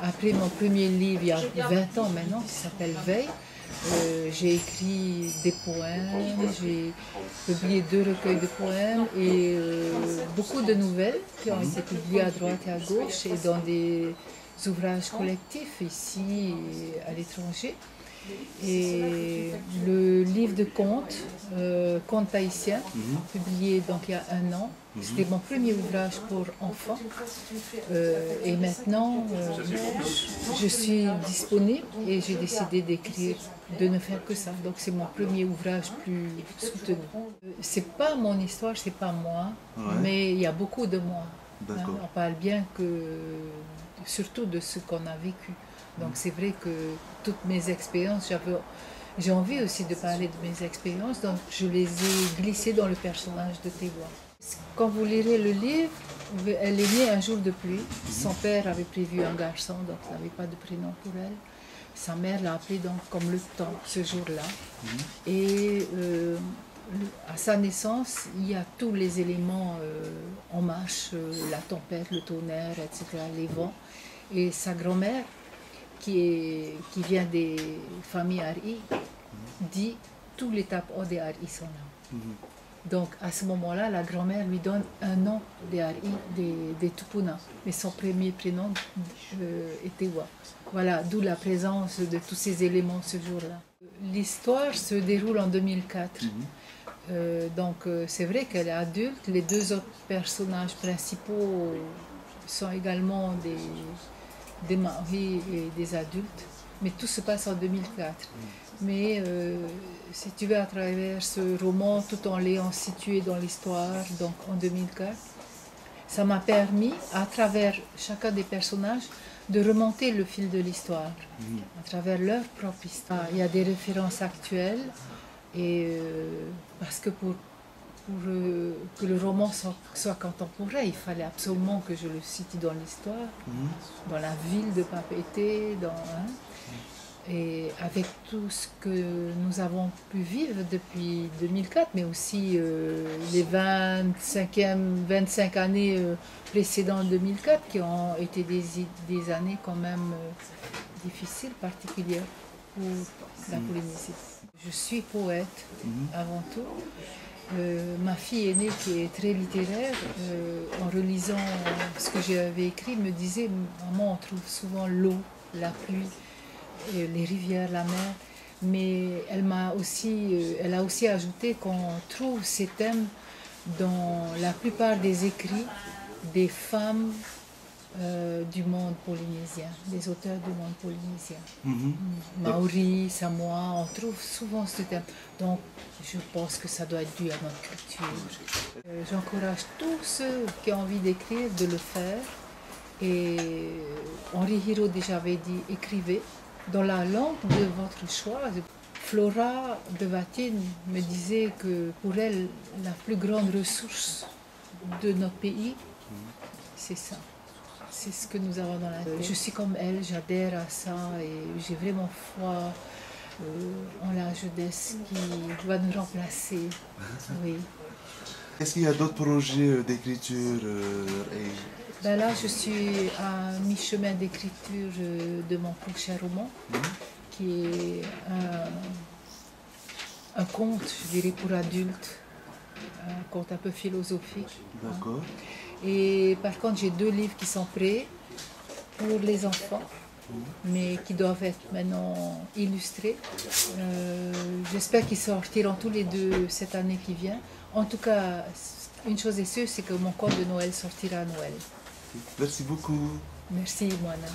après mon premier livre, il y a 20 ans maintenant, qui s'appelle Veille, j'ai écrit des poèmes, j'ai publié 2 recueils de poèmes et beaucoup de nouvelles qui ont été publiées à droite et à gauche et dans des ouvrages collectifs ici et à l'étranger. Et le livre de contes, Contes tahitiens, publié donc il y a 1 an. C'était mon premier ouvrage pour enfants. Et maintenant, je suis disponible et j'ai décidé d'écrire, de ne faire que ça. Donc c'est mon premier ouvrage plus soutenu. C'est pas mon histoire, c'est pas moi, mais il y a beaucoup de moi. Hein, on parle bien surtout de ce qu'on a vécu. Donc c'est vrai que toutes mes expériences, j'ai envie aussi de parler de mes expériences, donc je les ai glissées dans le personnage de Tewa. Quand vous lirez le livre, elle est née un jour de pluie. Son père avait prévu un garçon, donc il n'avait pas de prénom pour elle. Sa mère l'a appelé donc comme le temps, ce jour-là. Et à sa naissance, il y a tous les éléments en marche, la tempête, le tonnerre, etc., les vents. Et sa grand-mère, qui vient des familles Ari, dit tous les tapos des Ari sont là. Donc à ce moment-là, la grand-mère lui donne un nom des Ari, des Tupuna, mais son premier prénom est Tewa. Voilà, d'où la présence de tous ces éléments ce jour-là. L'histoire se déroule en 2004. Donc c'est vrai qu'elle est adulte. Les 2 autres personnages principaux sont également des maris et des adultes, mais tout se passe en 2004. Mais si tu veux, à travers ce roman, tout en l'ayant situé dans l'histoire, donc en 2004, ça m'a permis, à travers chacun des personnages, de remonter le fil de l'histoire, à travers leur propre histoire. Il y a des références actuelles, et parce que pour que le roman soit contemporain, il fallait absolument que je le situe dans l'histoire, dans la ville de Papeete, et avec tout ce que nous avons pu vivre depuis 2004, mais aussi les 25 années précédentes 2004, qui ont été des années quand même difficiles, particulières pour la Polynésie. Je suis poète avant tout. Ma fille aînée, qui est très littéraire, en relisant ce que j'avais écrit, me disait « Maman, on trouve souvent l'eau, la pluie, les rivières, la mer ». Mais elle a aussi ajouté qu'on trouve ces thèmes dans la plupart des écrits des femmes du monde polynésien, des auteurs du monde polynésien. Maori, Samoa, on trouve souvent ce thème. Donc je pense que ça doit être dû à notre culture. J'encourage tous ceux qui ont envie d'écrire de le faire. Et Henri Hiro déjà avait dit « écrivez dans la langue de votre choix ». Flora de Vatine me disait que pour elle, la plus grande ressource de notre pays, c'est ça. C'est ce que nous avons dans la tête. Je suis comme elle, j'adhère à ça et j'ai vraiment foi en la jeunesse qui va nous remplacer. Oui. Est-ce qu'il y a d'autres projets d'écriture Ben là, je suis à mi-chemin d'écriture de mon prochain roman, qui est un conte, je dirais, pour adultes, un conte un peu philosophique. D'accord. Et par contre, j'ai 2 livres qui sont prêts pour les enfants, mais qui doivent être maintenant illustrés. J'espère qu'ils sortiront tous les 2 cette année qui vient. En tout cas, une chose est sûre, c'est que mon conte de Noël sortira à Noël. Merci beaucoup. Merci, Moana.